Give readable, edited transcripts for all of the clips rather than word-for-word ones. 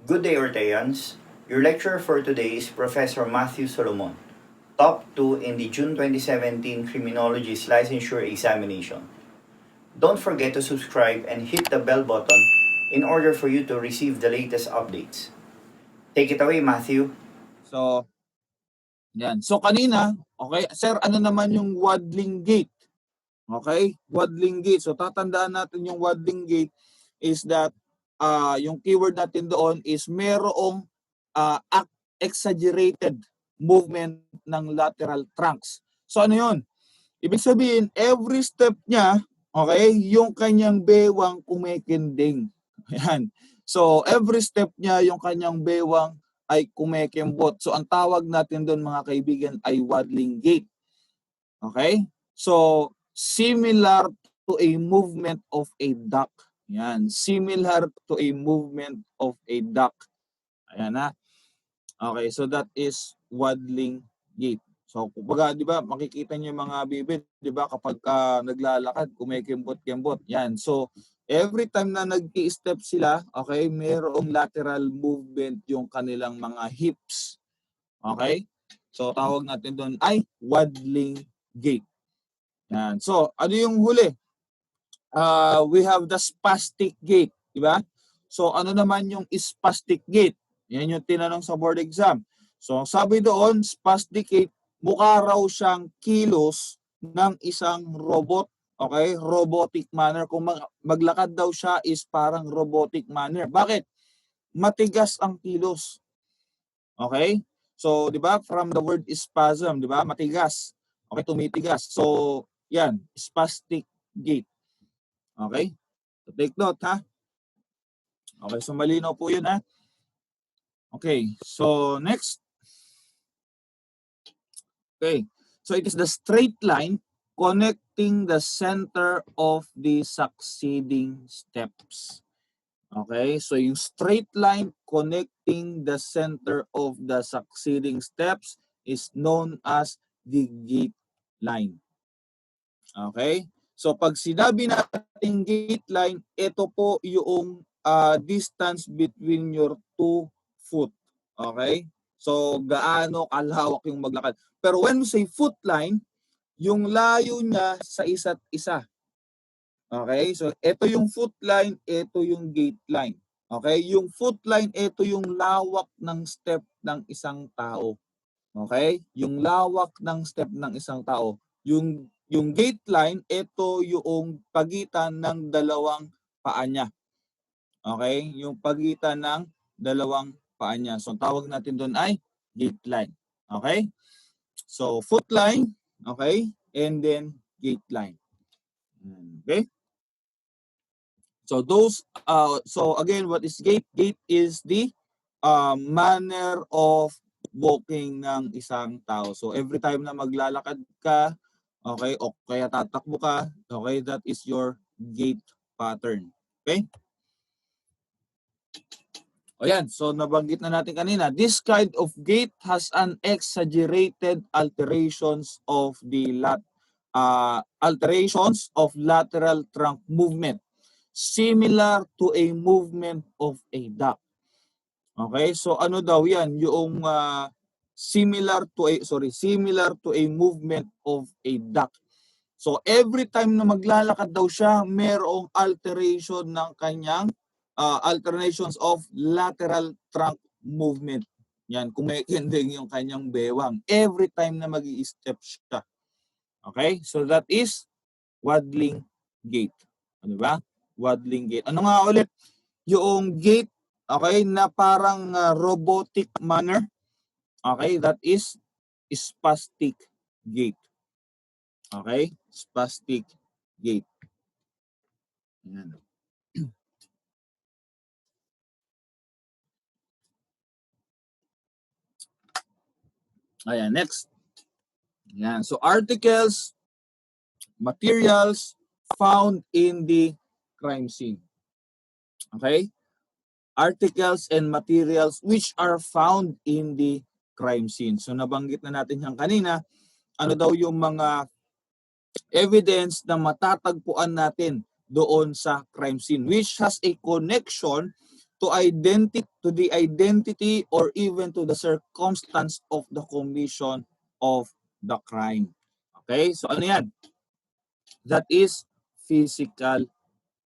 Good day, Orteans. Your lecturer for today is Professor Matthew Solomon, top 2 in the June 2017 Criminologists Licensure examination. Don't forget to subscribe and hit the bell button in order for you to receive the latest updates. Take it away, Matthew. So, yan. So, kanina, okay, sir, ano naman yung waddling gait? Okay? Waddling gait. So, tatandaan natin yung waddling gait is that yung keyword natin doon is merong exaggerated movement ng lateral trunks. So, ano yun? Ibig sabihin, every step niya, okay, yung kanyang bewang kumikinding. Ayan. So, every step niya, yung kanyang bewang ay kumikembot. So, ang tawag natin doon mga kaibigan ay waddling gait. Okay? So, similar to a movement of a duck. Yan. Similar to a movement of a duck. Ayan na. Okay, so that is waddling gait. So, kumbaga, di ba, makikita niyo yung mga bibig, di ba, kapag naglalakad, kumikembot-kembot. Yan. So, every time na nag-i-step sila, okay, mayroong lateral movement yung kanilang mga hips. Okay? So, tawag natin doon ay waddling gait. Yan. So, ano yung huli? We have the spastic gait, di ba? So, ano naman yung spastic gait? Yan yung tinanong sa board exam. So, sabi doon, spastic gait, mukha raw siyang kilos ng isang robot. Okay? Robotic manner. Kung maglakad daw siya is parang robotic manner. Bakit? Matigas ang kilos. Okay? So, di ba? From the word spasm, di ba? Matigas. Okay? Tumitigas. So, yan. Spastic gait. Okay? So, take note, ha? Okay, so malinaw po yun, ha? Okay, so next. Okay, so it is the straight line connecting the center of the succeeding steps. Okay, so yung straight line connecting the center of the succeeding steps is known as the gait line. Okay, so pag sinabi natin gait line, ito po yung distance between your two foot. Okay? So, gaano kalawak yung maglakad. Pero when we say foot line, yung layo niya sa isa't isa. Okay? So, ito yung foot line, ito yung gait line. Okay? Yung foot line, ito yung lawak ng step ng isang tao. Okay? Yung lawak ng step ng isang tao. Yung gait line, ito yung pagitan ng dalawang paa niya. Okay? Yung pagitan ng dalawang paa niya. So, tawag natin doon ay gait line. Okay? So, foot line, okay? And then gait line. Okay? So, so again, what is gait? Gait is the manner of walking ng isang tao. So, every time na maglalakad ka, okay, o kaya tatakbo ka, okay, that is your gait pattern. Okay? O yan, so nabanggit na natin kanina, this kind of gait has an exaggerated alterations of lateral trunk movement, similar to a movement of a duck. Okay, so ano daw yan? Yung similar to a movement of a duck. So every time na maglalakad daw siya, mayroong alteration ng kanyang alternations of lateral trunk movement. Yan, kumikinding yung kanyang bewang every time na mag-i-step siya. Okay? So that is waddling gait. Ano ba? Waddling gait. Ano nga ulit? Yung gait, okay, na parang robotic manner. Okay? That is spastic gait. Okay? Spastic gait. Yan. Ayan, next. Yan. So, articles, materials found in the crime scene. Okay? Articles and materials which are found in the crime scene. So, nabanggit na natin yan kanina. Ano daw yung mga evidence na matatagpuan natin doon sa crime scene which has a connection to the identity or even to the circumstance of the commission of the crime. Okay? So ano yan? That is physical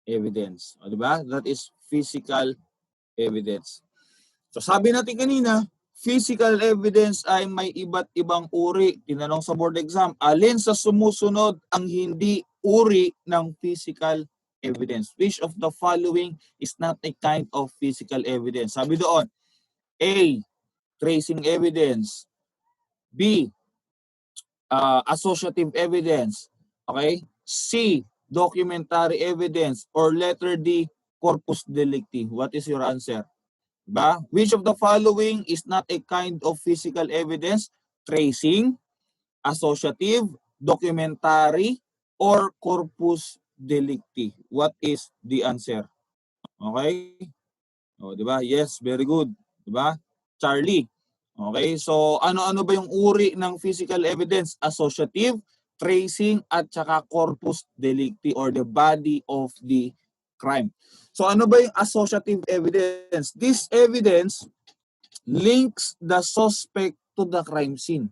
evidence. O, diba? That is physical evidence. So sabi natin kanina, physical evidence ay may iba't ibang uri. Tinanong sa board exam, alin sa sumusunod ang hindi uri ng physical evidence? Which of the following is not a kind of physical evidence? Sabi doon, A, tracing evidence. B, associative evidence. Okay? C, documentary evidence. Or letter D, corpus delicti. What is your answer? Diba? Which of the following is not a kind of physical evidence? Tracing, associative, documentary, or corpus delicti? What is the answer? Okay? O, diba? Yes, very good. Diba? Charlie. Okay, so ano-ano ba yung uri ng physical evidence? Associative, tracing, at saka corpus delicti or the body of the crime. So ano ba yung associative evidence? This evidence links the suspect to the crime scene.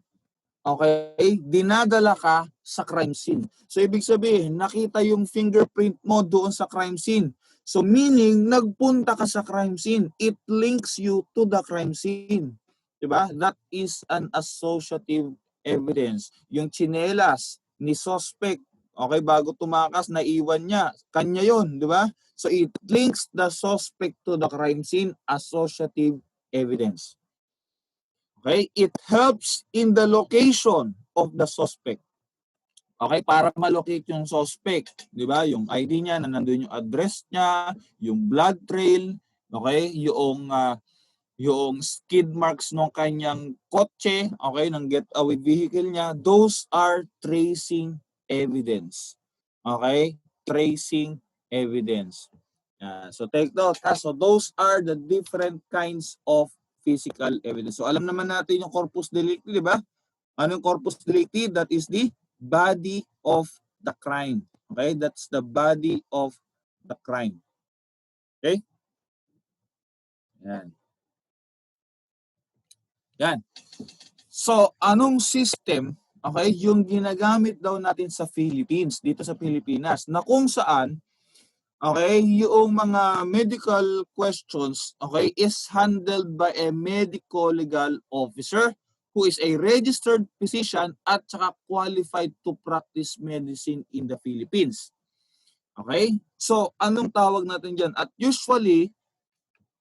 Okay? Dinadala ka sa crime scene. So ibig sabihin, nakita yung fingerprint mo doon sa crime scene. So meaning, nagpunta ka sa crime scene. It links you to the crime scene. Diba? That is an associative evidence. Yung tsinelas ni suspect, okay, bago tumakas, naiwan niya. Kanya yun, di ba? So it links the suspect to the crime scene, associative evidence. Okay? It helps in the location of the suspect. Okay, para malocate yung suspect, di ba? Yung ID niya, na nandun yung address niya, yung blood trail, okay, yung skid marks ng kanyang kotse, okay, ng getaway vehicle niya, those are tracing evidence. Okay? Tracing evidence. So take note. So those are the different kinds of physical evidence. So alam naman natin yung corpus delicti, di ba? Anong corpus delicti? That is the body of the crime. Okay? That's the body of the crime. Okay? Yan. Yan. So, anong system, okay, yung ginagamit daw natin sa Philippines, dito sa Pilipinas, na kung saan, okay, yung mga medical questions, okay, is handled by a medico-legal officer who is a registered physician at saka qualified to practice medicine in the Philippines. Okay? So, anong tawag natin dyan? At usually,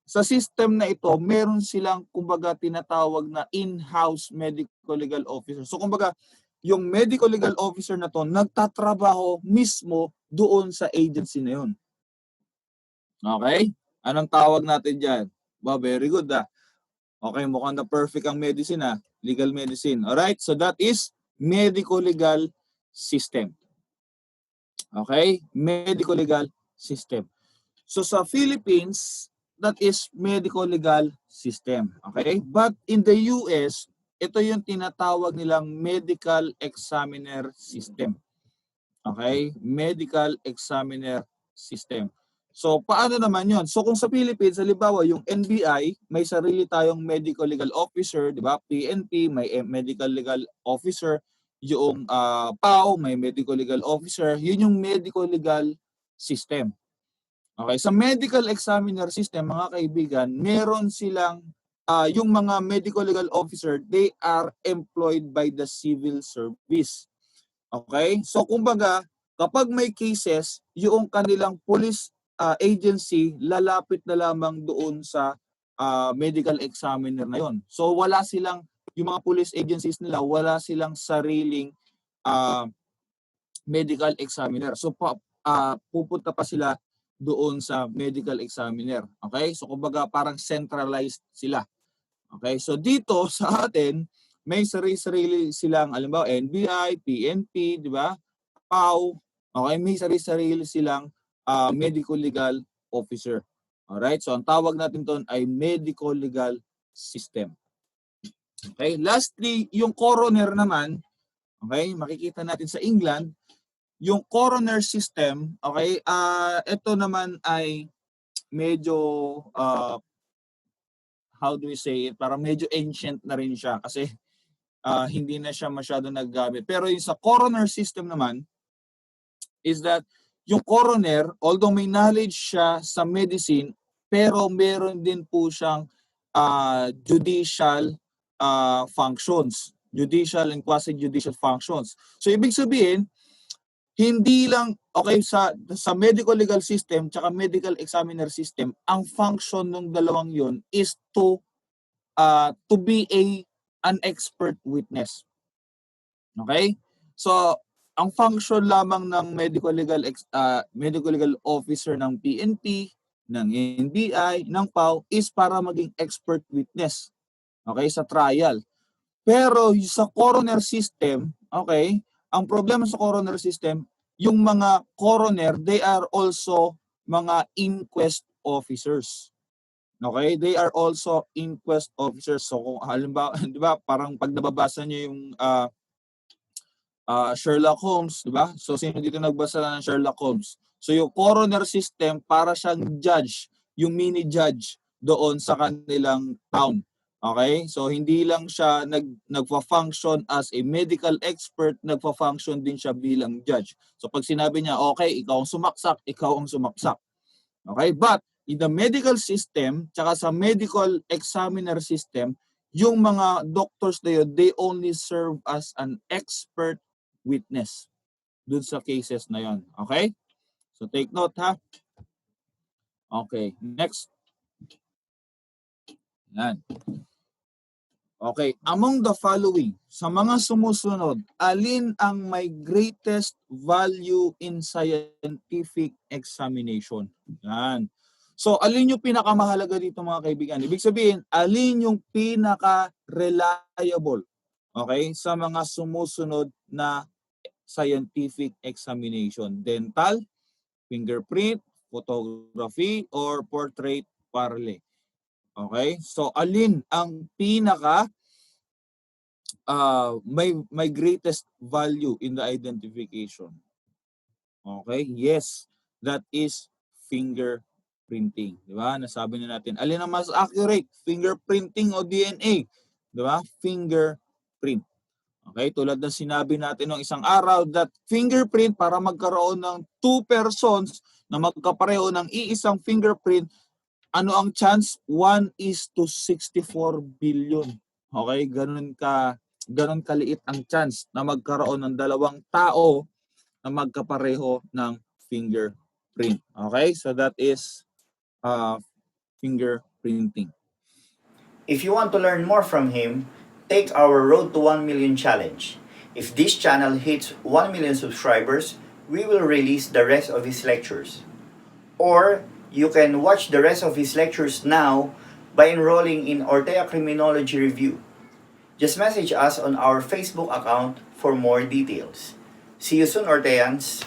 sa system na ito, meron silang kumbaga tinatawag na in-house medico-legal officer. So kumbaga, yung medico-legal officer na to nagtatrabaho mismo doon sa agency na yun. Okay? Anong tawag natin dyan? Wow, very good ah. Okay, mukhang na perfect ang medicine ah. Legal medicine. Alright, so that is medico-legal system. Okay? Medico-legal system. So sa Philippines, that is medico-legal system. Okay? But in the US, ito yung tinatawag nilang medical examiner system. Okay? Medical examiner system. So, paano naman yon? So, kung sa Philippines, halimbawa, yung NBI, may sarili tayong medical legal officer, di ba? PNP, may medical legal officer. Yung PAO, may medical legal officer. Yun yung medical legal system. Okay, sa medical examiner system, mga kaibigan, meron silang, yung mga medical legal officer, they are employed by the civil service. Okay, so kumbaga, kapag may cases, yung kanilang police agency, lalapit na lamang doon sa medical examiner na yon. So wala silang, yung mga police agencies nila, wala silang sariling medical examiner. So pupunta pa sila doon sa medical examiner. Okay? So kumbaga parang centralized sila. Okay? So dito sa atin, may sarili-sarili silang, alam ba, NBI, PNP, di ba? PAO. Okay? May sarili-sarili silang medical legal officer. Alright? So ang tawag natin doon ay medical legal system. Okay? Lastly, yung coroner naman, okay? Makikita natin sa England, yung coroner system, okay, ito naman ay medyo how do we say it, parang medyo ancient na rin siya kasi hindi na siya masyado naggamit. Pero yung sa coroner system naman is that yung coroner, although may knowledge siya sa medicine, pero meron din po siyang judicial functions, judicial and quasi-judicial functions. So ibig sabihin, hindi lang okay sa medico-legal system tsaka medical examiner system, ang function ng dalawang yon is to be an expert witness. Okay? So ang function lamang ng medico-legal officer ng PNP, ng NBI, ng PAW is para maging expert witness. Okay, sa trial. Pero sa coroner system, okay, ang problema sa coroner system, yung mga coroner, they are also mga inquest officers. Okay, they are also inquest officers. So kung halimbawa, 'di ba, parang pag nababasa niyo yung Sherlock Holmes, 'di ba? So sino dito nagbasa ng Sherlock Holmes? So yung coroner system para siyang judge, yung mini judge doon sa kanilang town. Okay? So hindi lang siya nagfa-function as a medical expert, nagfa-function din siya bilang judge. So pag sinabi niya, okay, ikaw ang sumaksak, ikaw ang sumaksak. Okay? But in the medical system, tsaka sa medical examiner system, yung mga doctors na yun, they only serve as an expert witness dun sa cases na yon. Okay? So take note ha. Okay, next. Yan. Okay, among the following, sa mga sumusunod, alin ang may greatest value in scientific examination? Yan. So, alin yung pinakamahalaga dito mga kaibigan? Ibig sabihin, alin yung pinaka-reliable, okay, sa mga sumusunod na scientific examination? Dental, fingerprint, photography, or portrait parle? Okay? So, alin ang pinaka may greatest value in the identification? Okay? Yes, that is fingerprinting. Di ba? Nasabi na natin. Alin ang mas accurate? Fingerprinting o DNA? Di ba? Fingerprint. Okay? Tulad ng sinabi natin ng isang araw that fingerprint para magkaroon ng two persons na magkapareho ng iisang fingerprint, ano ang chance? 1:64 billion. Okay? Ganun kaliit ang chance na magkaroon ng dalawang tao na magkapareho ng fingerprint. Okay? So that is fingerprinting. If you want to learn more from him, take our Road to 1 Million challenge. If this channel hits 1 million subscribers, we will release the rest of his lectures. Or you can watch the rest of his lectures now by enrolling in Ortea Criminology Review. Just message us on our Facebook account for more details. See you soon, Orteans!